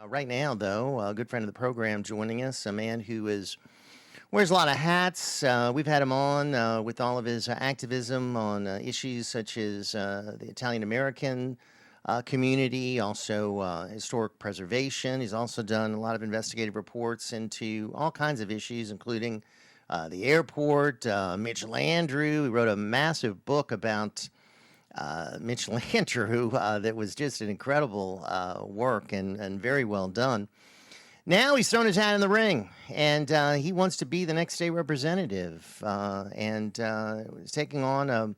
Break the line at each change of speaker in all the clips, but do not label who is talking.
Right now, though, a good friend of the program joining us, a man who wears a lot of hats. We've had him on with all of his activism on issues such as the Italian American community, also historic preservation. He's also done a lot of investigative reports into all kinds of issues, including the airport. Mitch Landrieu, he wrote a massive book about Mitch Landrieu that was just an incredible work and very well done. Now he's thrown his hat in the ring, and he wants to be the next state representative, and is taking on a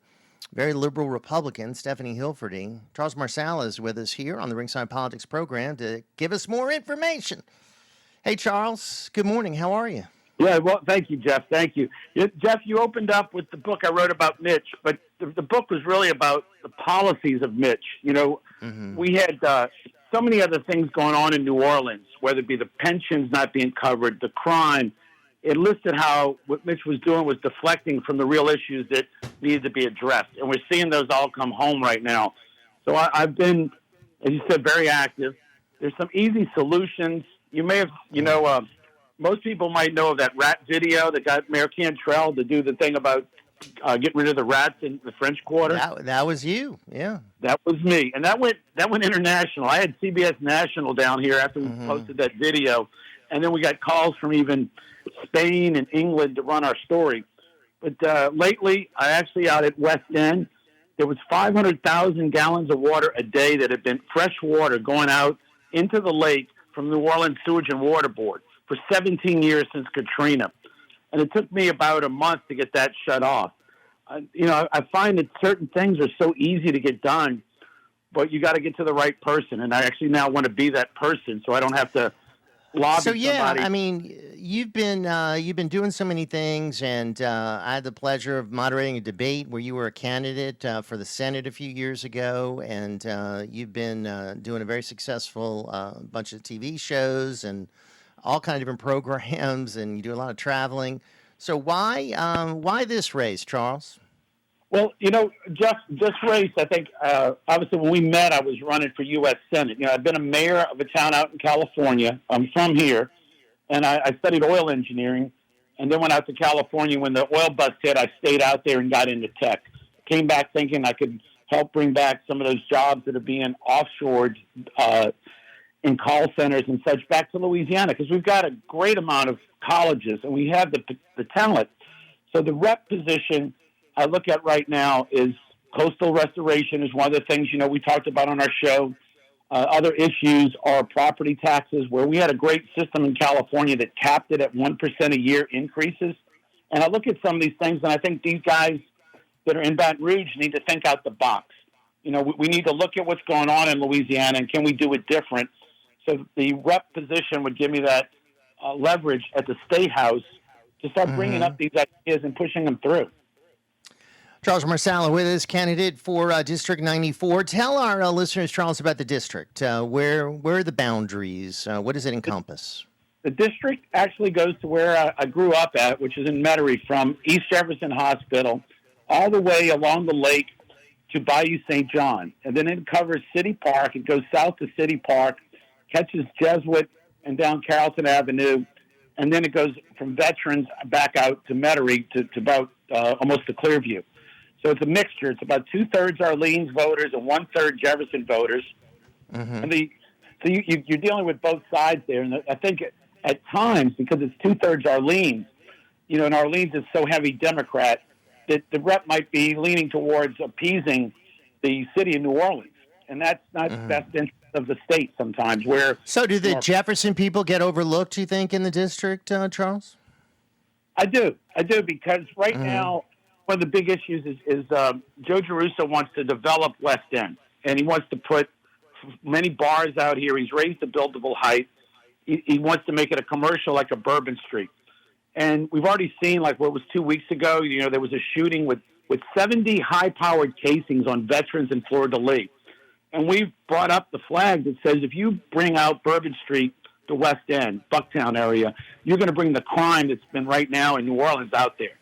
very liberal Republican, Stephanie Hilferty. Charles Marsala is with us here on the Ringside Politics program to give us more information. Hey, Charles, good morning. How are you?
Yeah, well, thank you, Jeff. Thank you. Jeff, you opened up with the book I wrote about Mitch, but the book was really about the policies of Mitch. You know, we had so many other things going on in New Orleans, whether it be the pensions not being covered, the crime. It listed how what Mitch was doing was deflecting from the real issues that needed to be addressed. And we're seeing those all come home right now. So I've been, as you said, very active. There's some easy solutions. You may have, most people might know of that rat video that got Mayor Cantrell to do the thing about getting rid of the rats in the French Quarter.
That was you, yeah.
That was me, and that went international. I had CBS National down here after we posted that video, and then we got calls from even Spain and England to run our story. But lately, I actually out at West End, there was 500,000 gallons of water a day that had been fresh water going out into the lake from New Orleans Sewage and Water Board for 17 years since Katrina. And it took me about a month to get that shut off. I find that certain things are so easy to get done, but you got to get to the right person. And I actually now want to be that person so I don't have to lobby somebody.
I mean, you've been doing so many things, and I had the pleasure of moderating a debate where you were a candidate for the Senate a few years ago, and you've been doing a very successful bunch of TV shows and all kind of different programs, and you do a lot of traveling. So why this race, Charles?
Well, Jeff, this race, I think, obviously when we met, I was running for U.S. Senate. I've been a mayor of a town out in California. I'm from here, and I studied oil engineering, and then went out to California. When the oil bust hit, I stayed out there and got into tech. Came back thinking I could help bring back some of those jobs that are being offshored in call centers and such back to Louisiana, because we've got a great amount of colleges and we have the talent. So the rep position I look at right now is coastal restoration is one of the things, we talked about on our show. Other issues are property taxes, where we had a great system in California that capped it at 1% a year increases. And I look at some of these things and I think these guys that are in Baton Rouge need to think out the box. We need to look at what's going on in Louisiana and can we do it different? So the rep position would give me that leverage at the State House to start bringing up these ideas and pushing them through.
Charles Marsala with us, candidate for District 94. Tell our listeners, Charles, about the district. Where are the boundaries? What does it encompass?
The district actually goes to where I grew up at, which is in Metairie, from East Jefferson Hospital all the way along the lake to Bayou St. John. And then it covers City Park. It goes south to City Park, catches Jesuit and down Carrollton Avenue, and then it goes from Veterans back out to Metairie to about almost to Clearview. So it's a mixture. It's about 2/3 Orleans voters and 1/3 Jefferson voters. And so you're dealing with both sides there. And I think at times, because it's 2/3 Orleans, and Orleans is so heavy Democrat, that the rep might be leaning towards appeasing the city of New Orleans. And that's not the best interest of the state sometimes.
So do the Jefferson people get overlooked, you think, in the district, Charles?
I do, because right now, one of the big issues is Joe Giarrusso wants to develop West End, and he wants to put many bars out here. He's raised the buildable height. He wants to make it a commercial like a Bourbon Street. And we've already seen, like what was 2 weeks ago, there was a shooting with 70 high-powered casings on Veterans and Fleur-de-Lis. And we've brought up the flag that says if you bring out Bourbon Street, the West End, Bucktown area, you're going to bring the crime that's been right now in New Orleans out there.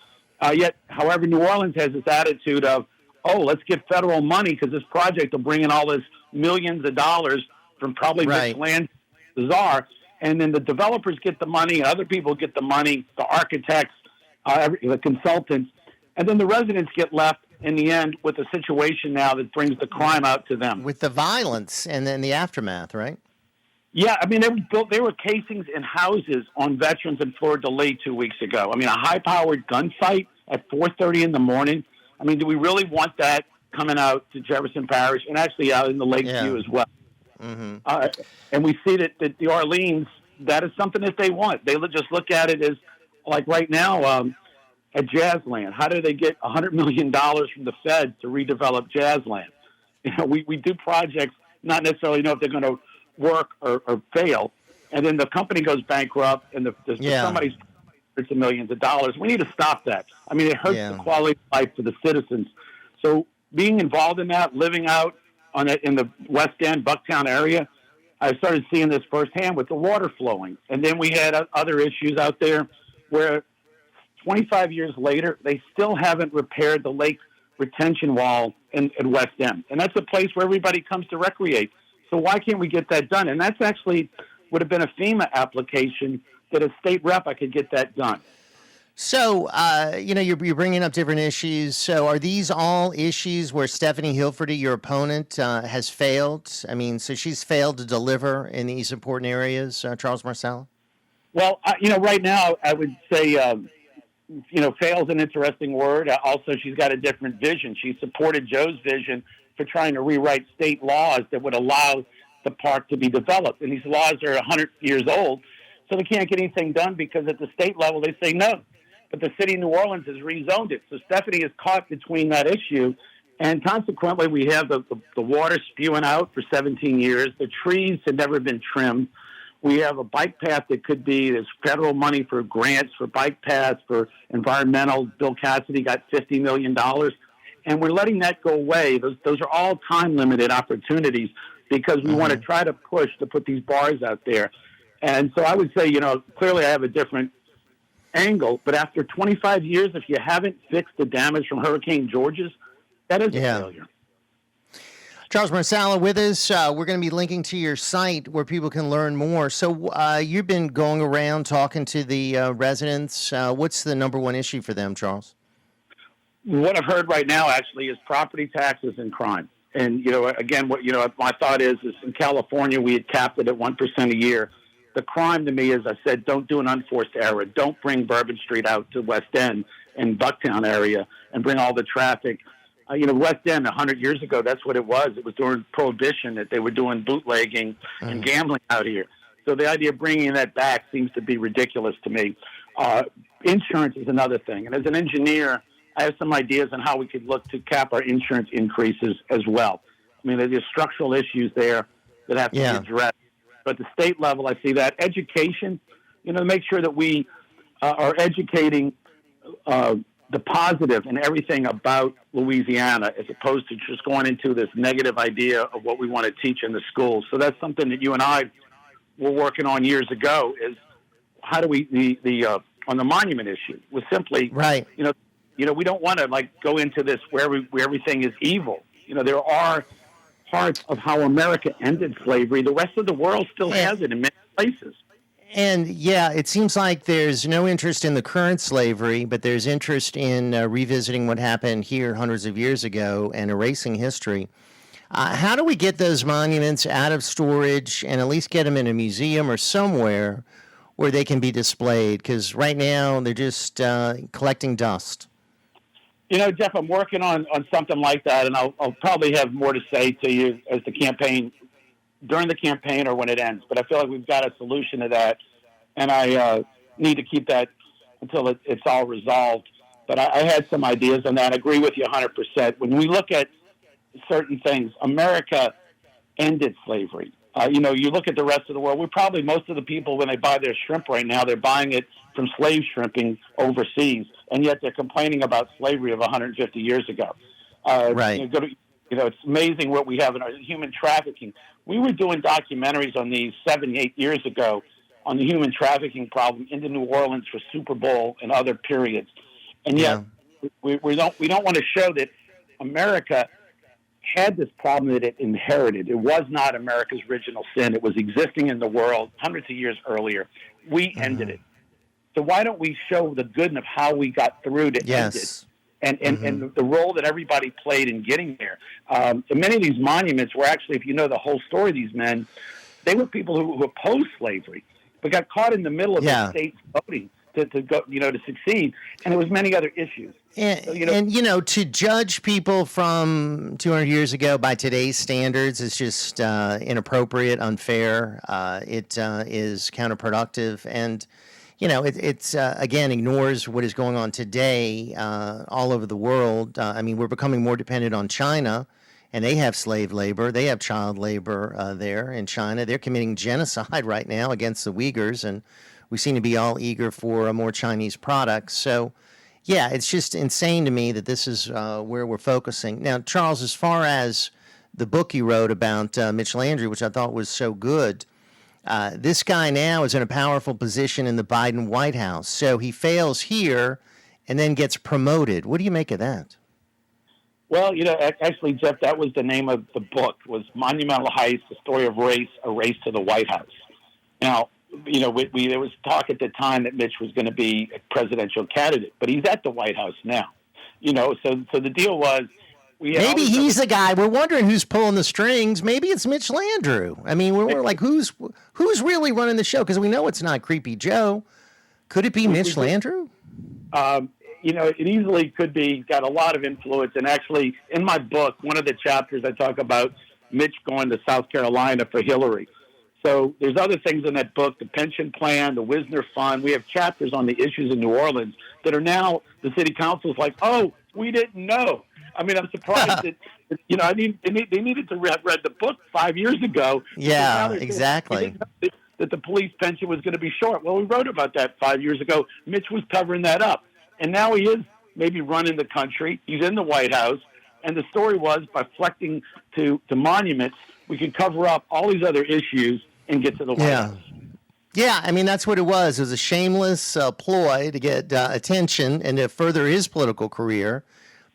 However, New Orleans has this attitude of, let's get federal money because this project will bring in all this millions of dollars from probably rich land bizarre. And then the developers get the money, and other people get the money, the architects, the consultants, and then the residents get left in the end with a situation now that brings the crime out to them.
With the violence and then the aftermath, right?
Yeah, I mean, they were casings in houses on veterans in Fleur de Lis 2 weeks ago. I mean, a high-powered gunfight at 4:30 in the morning. I mean, do we really want that coming out to Jefferson Parish and actually out in the Lakeview as well?
Mm-hmm.
And we see that the Orleans, that is something that they want. They just look at it as, like right now, at Jazzland. How do they get $100 million from the Fed to redevelop Jazzland? You know, we do projects, not necessarily know if they're going to work or fail, and then the company goes bankrupt, and somebody's hundreds of millions of dollars. We need to stop that. I mean, it hurts the quality of life for the citizens. So being involved in that, living out in the West End, Bucktown area, I started seeing this firsthand with the water flowing. And then we had other issues out there where 25 years later, they still haven't repaired the lake retention wall in West End. And that's a place where everybody comes to recreate. So why can't we get that done? And that's actually would have been a FEMA application that as state rep, I could get that done.
So, you're bringing up different issues. So are these all issues where Stephanie Hilferty, your opponent, has failed? I mean, so she's failed to deliver in these important areas, Charles Marsala?
Well, right now I would say, fail is an interesting word. Also, she's got a different vision. She supported Joe's vision for trying to rewrite state laws that would allow the park to be developed. And these laws are 100 years old, so they can't get anything done because at the state level they say no. But the city of New Orleans has rezoned it. So Stephanie is caught between that issue, and consequently we have the water spewing out for 17 years. The trees had never been trimmed. We have a bike path that could be, there's federal money for grants for bike paths, for environmental. Bill Cassidy got $50 million. And we're letting that go away. Those are all time-limited opportunities because we want to try to push to put these bars out there. And so I would say, clearly I have a different angle, but after 25 years, if you haven't fixed the damage from Hurricane Georges, that is a failure.
Charles Marsala with us. We're going to be linking to your site where people can learn more. So you've been going around talking to the residents. What's the number one issue for them, Charles?
What I've heard right now actually is property taxes and crime. And, again, my thought is in California, we had capped it at 1% a year. The crime to me is, I said, don't do an unforced error. Don't bring Bourbon Street out to West End and Bucktown area and bring all the traffic. West End 100 years ago, that's what it was. It was during Prohibition that they were doing bootlegging and gambling out here. So the idea of bringing that back seems to be ridiculous to me. Insurance is another thing. And as an engineer, I have some ideas on how we could look to cap our insurance increases as well. I mean, there's structural issues there that have to be addressed. But at the state level, I see that. Education, to make sure that we are educating the positive and everything about Louisiana as opposed to just going into this negative idea of what we want to teach in the schools. So that's something that you and I were working on years ago is how do we, on the monument issue, was simply,
right.
We don't want to go into this where everything is evil. There are parts of how America ended slavery. The rest of the world still has it in many places.
And it seems like there's no interest in the current slavery, but there's interest in revisiting what happened here hundreds of years ago and erasing history. How do we get those monuments out of storage and at least get them in a museum or somewhere where they can be displayed? Because right now they're just collecting dust.
Jeff, I'm working on something like that, and I'll probably have more to say to you as during the campaign or when it ends. But I feel like we've got a solution to that, and I need to keep that until it's all resolved. But I had some ideas on that. I agree with you 100%. When we look at certain things, America ended slavery. You look at the rest of the world. Most of the people, when they buy their shrimp right now, they're buying it from slave shrimping overseas, and yet they're complaining about slavery of 150 years ago.
Right.
It's amazing what we have in our human trafficking. We were doing documentaries on these 7-8 years ago on the human trafficking problem into New Orleans for Super Bowl and other periods, and yet we don't want to show that America had this problem that it inherited. It was not America's original sin. It was existing in the world hundreds of years earlier. We ended it. So why don't we show the good of how we got through to end it? And the role that everybody played in getting there. So many of these monuments were actually, if you know the whole story of these men, they were people who opposed slavery, but got caught in the middle of the states voting to go, to succeed. And there was many other issues.
And,
so,
to judge people from 200 years ago by today's standards is just inappropriate, unfair. It is counterproductive. And, it's again, ignores what is going on today all over the world. I mean, we're becoming more dependent on China, and they have slave labor. They have child labor there in China. They're committing genocide right now against the Uyghurs, and we seem to be all eager for more Chinese products. So, yeah, it's just insane to me that this is where we're focusing. Now, Charles, as far as the book you wrote about Mitch Landrieu, which I thought was so good, this guy now is in a powerful position in the Biden White House. So he fails here and then gets promoted. What do you make of that?
Well, actually, Jeff, that was the name of the book, was Monumental Heist, The Story of Race, A Race to the White House. Now, there was talk at the time that Mitch was going to be a presidential candidate, but he's at the White House now. So the deal was,
maybe he's the guy. We're wondering who's pulling the strings. Maybe it's Mitch Landrieu. I mean, we're like, who's really running the show? Because we know it's not Creepy Joe. Could it be Mitch Landrieu?
It easily could be. Got a lot of influence. And actually, in my book, one of the chapters I talk about Mitch going to South Carolina for Hillary. So there's other things in that book, the pension plan, the Wisner Fund. We have chapters on the issues in New Orleans that are now the city council's like, oh, we didn't know. I mean, I'm surprised that, they needed to have read the book 5 years ago.
Yeah, exactly.
That the police pension was going to be short. Well, we wrote about that 5 years ago. Mitch was covering that up. And now he is maybe running the country. He's in the White House. And the story was, by flexing to monuments, we can cover up all these other issues and get to the White House.
Yeah, I mean, that's what it was. It was a shameless ploy to get attention and to further his political career.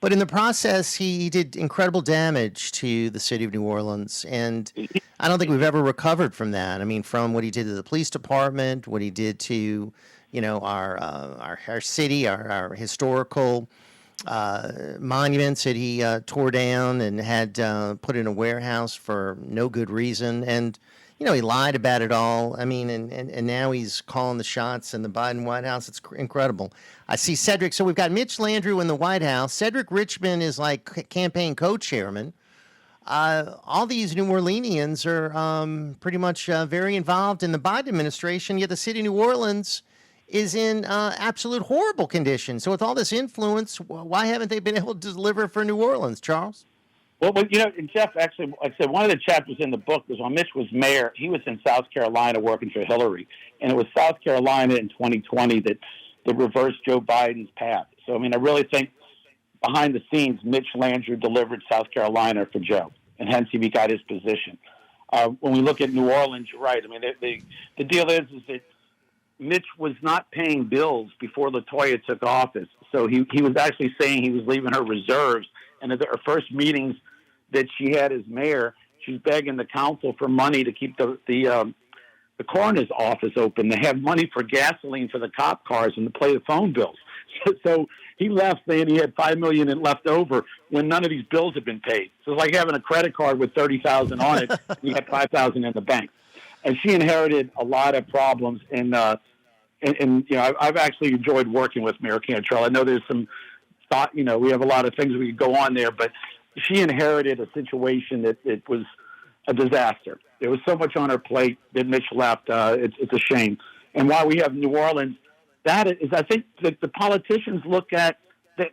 But in the process, he did incredible damage to the city of New Orleans. And I don't think we've ever recovered from that. I mean, from what he did to the police department, what he did to, our city, our historical monuments that he tore down and had put in a warehouse for no good reason. And, he lied about it all. I mean, and now he's calling the shots in the Biden White House. It's incredible. I see Cedric. So we've got Mitch Landrieu in the White House. Cedric Richmond is like campaign co-chairman. All these New Orleanians are pretty much very involved in the Biden administration, yet the city of New Orleans is in absolute horrible condition. So with all this influence, why haven't they been able to deliver for New Orleans, Charles?
Well, Jeff, actually, like I said, one of the chapters in the book was when Mitch was mayor. He was in South Carolina working for Hillary. And it was South Carolina in 2020 that reversed Joe Biden's path. So, I mean, I really think behind the scenes, Mitch Landrieu delivered South Carolina for Joe. And hence he got his position. When we look at New Orleans, you're right. I mean, the deal is that Mitch was not paying bills before LaToya took office. So he was actually saying he was leaving her reserves. And at her first meetings that she had as mayor, she's begging the council for money to keep the coroner's office open. They have money for gasoline for the cop cars and to pay the phone bills. So he left saying he had $5 million left over when none of these bills had been paid. So it's like having a credit card with $30,000 on it, and you had $5,000 in the bank. And she inherited a lot of problems. And I've actually enjoyed working with Mayor Cantrell. I know there's some thought, we have a lot of things we could go on there, but she inherited a situation that it was a disaster. There was so much on her plate that Mitch left. It's a shame. And while we have New Orleans, that is, I think that the politicians look at,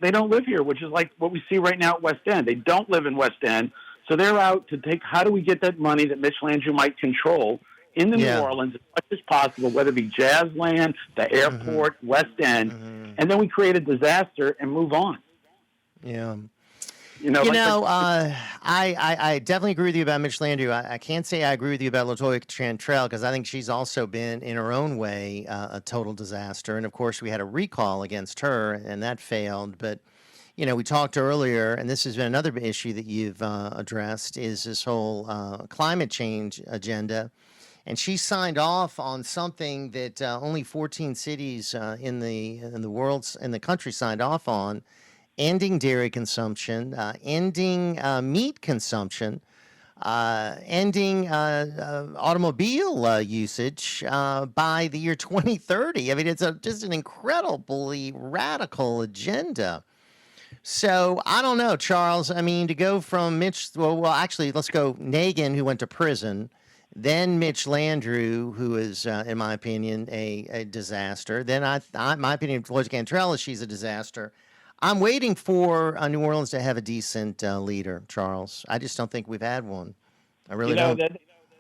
they don't live here, which is like what we see right now at West End. They don't live in West End. So they're out to take, how do we get that money that Mitch Landrieu might control in the New Orleans as much as possible, whether it be Jazzland, the airport, West End, and then we create a disaster and move on.
Yeah. I definitely agree with you about Mitch Landrieu. I can't say I agree with you about LaToya Cantrell because I think she's also been, in her own way, a total disaster. And, of course, we had a recall against her, and that failed. But, we talked earlier, and this has been another issue that you've addressed, is this whole climate change agenda. And she signed off on something that only 14 cities in the country signed off on: ending dairy consumption, ending meat consumption, ending automobile usage by the year 2030. I mean, it's just an incredibly radical agenda. So I don't know, Charles. I mean, to go from actually, let's go Nagin, who went to prison, then Mitch Landrieu, who is, in my opinion, a disaster. Then my opinion, Floyd Cantrell, she's a disaster. I'm waiting for New Orleans to have a decent leader, Charles. I just don't think we've had one. I really don't.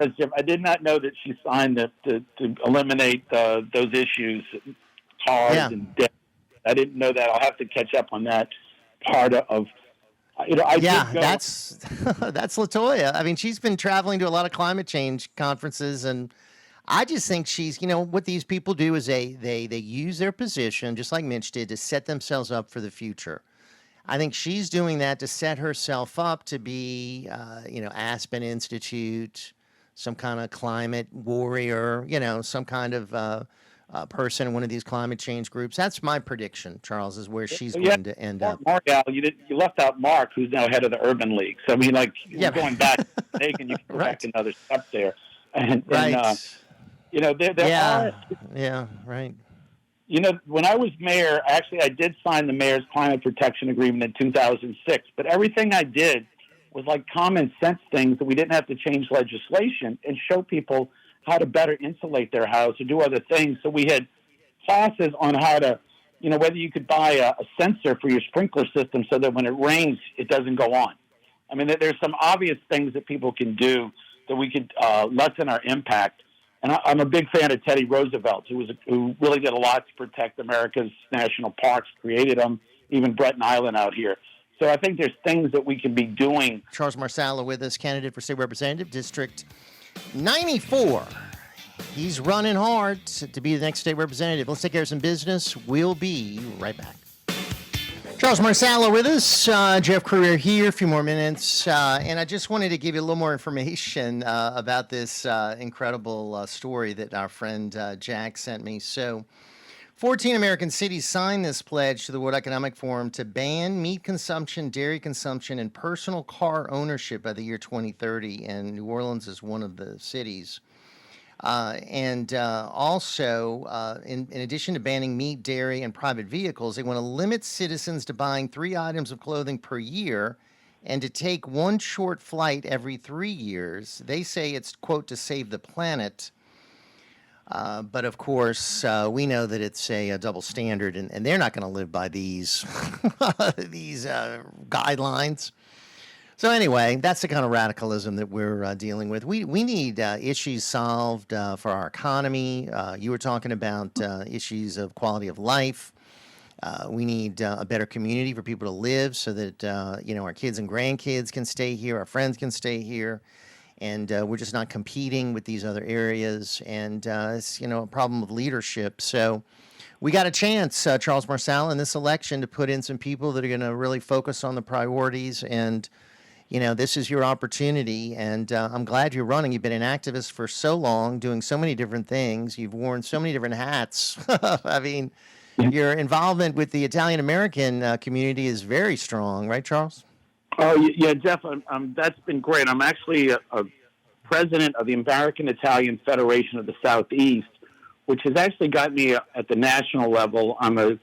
I did not know that she signed that to eliminate those issues, cars and debt. I didn't know that. I'll have to catch up on that part of.
That's that's Latoya. I mean, she's been traveling to a lot of climate change conferences, and I just think she's, what these people do is they use their position, just like Mitch did, to set themselves up for the future. I think she's doing that to set herself up to be, Aspen Institute, some kind of climate warrior, some kind of person in one of these climate change groups. That's my prediction, Charles, is where she's going to end up.
Mark, Al, you left out Mark, who's now head of the Urban League. So I mean, going back, Nagin, you can go back another step there, and
right.
There are.
Right.
When I was mayor, actually, I did sign the mayor's climate protection agreement in 2006. But everything I did was like common sense things that we didn't have to change legislation, and show people how to better insulate their house or do other things. So we had classes on how to, whether you could buy a sensor for your sprinkler system so that when it rains, it doesn't go on. I mean, there's some obvious things that people can do that we could lessen our impact. And I'm a big fan of Teddy Roosevelt, who really did a lot to protect America's national parks, created them, even Breton Island out here. So I think there's things that we can be doing.
Charles Marsala with us, candidate for state representative, District 94. He's running hard to be the next state representative. Let's take care of some business. We'll be right back. Charles Marsala with us, Jeff Career here, a few more minutes. And I just wanted to give you a little more information about this incredible story that our friend Jack sent me. So 14 American cities signed this pledge to the World Economic Forum to ban meat consumption, dairy consumption, and personal car ownership by the year 2030. And New Orleans is one of the cities. Also, in addition to banning meat, dairy, and private vehicles, they want to limit citizens to buying 3 items of clothing per year and to take one short flight every 3 years. They say it's, quote, to save the planet. But of course, we know that it's a double standard, and they're not going to live by these these guidelines. So anyway, that's the kind of radicalism that we're dealing with. We need issues solved for our economy. You were talking about issues of quality of life. We need a better community for people to live so that, our kids and grandkids can stay here, our friends can stay here, and we're just not competing with these other areas. And it's, a problem of leadership. So we got a chance, Charles Marsala, in this election to put in some people that are going to really focus on the priorities. And this is your opportunity, and I'm glad you're running. You've been an activist for so long, doing so many different things. You've worn so many different hats. I mean, your involvement with the Italian-American community is very strong, right, Charles?
Oh, yeah, Jeff, that's been great. I'm actually a president of the American Italian Federation of the Southeast, which has actually got me at the national level. I'm a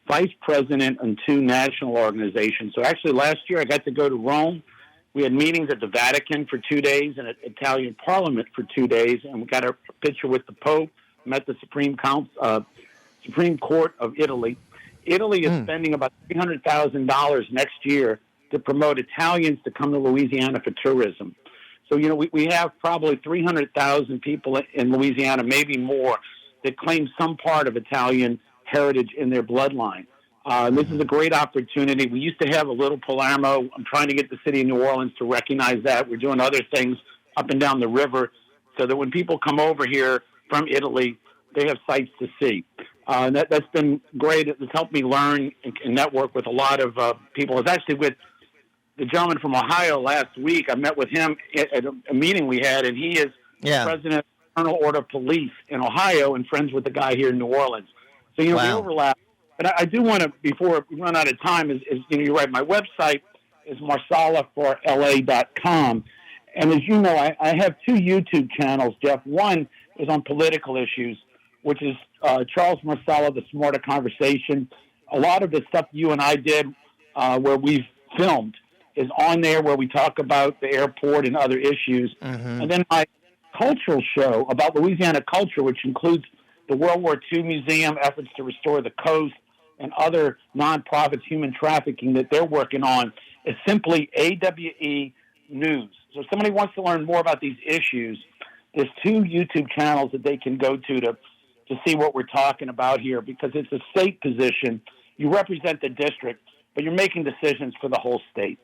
vice president in 2 national organizations. So actually last year I got to go to Rome. We had meetings at the Vatican for 2 days and at Italian Parliament for 2 days, and we got a picture with the Pope, met the Supreme Court of Italy. Italy is spending about $300,000 next year to promote Italians to come to Louisiana for tourism. So, we have probably 300,000 people in Louisiana, maybe more, that claim some part of Italian heritage in their bloodline. This is a great opportunity. We used to have a little Palermo. I'm trying to get the city of New Orleans to recognize that. We're doing other things up and down the river so that when people come over here from Italy, they have sights to see. That's been great. It's helped me learn and network with a lot of people. I was actually with the gentleman from Ohio last week. I met with him at a meeting we had, and he is
Yeah.
president of the Fraternal Order of Police in Ohio and friends with the guy here in New Orleans. So, we
Wow.
overlap. But I do want to, before we run out of time, you're right, my website is marsalaforla.com. And as you know, I have two YouTube channels, Jeff. One is on political issues, which is Charles Marsala, The Smarter Conversation. A lot of the stuff you and I did where we've filmed is on there, where we talk about the airport and other issues.
Mm-hmm.
And then my cultural show about Louisiana culture, which includes the World War II Museum, efforts to restore the coast, and other nonprofits, human trafficking that they're working on, is simply AWE News. So if somebody wants to learn more about these issues, there's two YouTube channels that they can go to see what we're talking about here, because it's a state position. You represent the district, but you're making decisions for the whole state.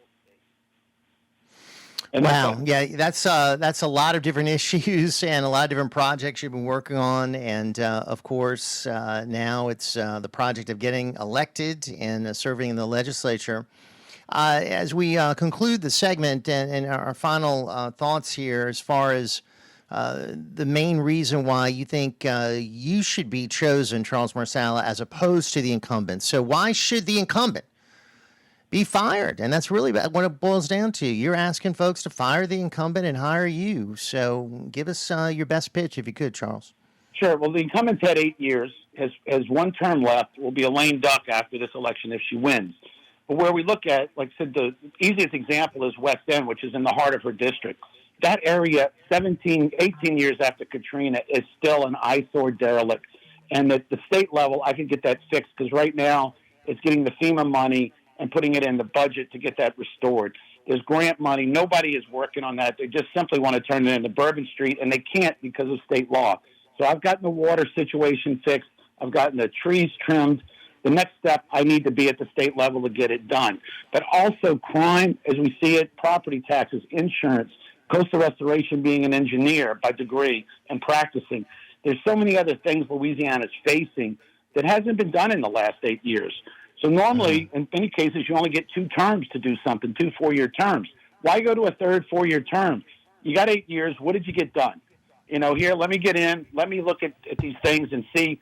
And
wow. Yeah, that's a lot of different issues and a lot of different projects you've been working on. And of course, now it's the project of getting elected and serving in the legislature. As we conclude the segment and our final thoughts here, as far as the main reason why you think you should be chosen, Charles Marsala, as opposed to the incumbent. So why should the incumbent be fired? And that's really what it boils down to. You're asking folks to fire the incumbent and hire you. So give us your best pitch, if you could, Charles.
Sure. Well, the incumbent's had 8 years, has one term left, will be a lame duck after this election if she wins. But where we look at, like I said, the easiest example is West End, which is in the heart of her district. That area, 18 years after Katrina, is still an eyesore derelict. And at the state level, I can get that fixed, because right now it's getting the FEMA money and putting it in the budget to get that restored. There's grant money. Nobody is working on that. They just simply want to turn it into Bourbon Street, and they can't because of state law. So I've gotten the water situation fixed. I've gotten the trees trimmed. The next step, I need to be at the state level to get it done. But also crime, as we see it, property taxes, insurance, coastal restoration, being an engineer by degree and practicing. There's so many other things Louisiana's facing that hasn't been done in the last 8 years. So normally, in many cases, you only get 2 terms to do something, 2 4-year terms. Why go to a third 4-year term? You got 8 years. What did you get done? Here, let me get in. Let me look at these things and see.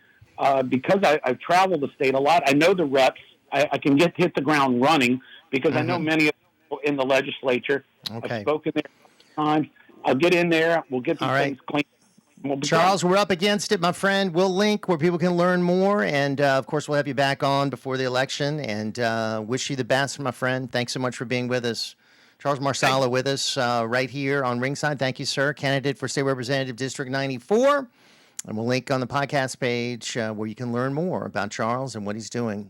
Because I've traveled the state a lot, I know the reps. I can hit the ground running because I know many of the people in the legislature.
Okay.
I've spoken there times. I'll get in there. We'll get these things clean. We'll
Charles, we're up against it, my friend. We'll link where people can learn more. And, of course, we'll have you back on before the election. And wish you the best, my friend. Thanks so much for being with us. Charles Marsala with us right here on Ringside. Thank you, sir. Candidate for State Representative District 94. And we'll link on the podcast page where you can learn more about Charles and what he's doing.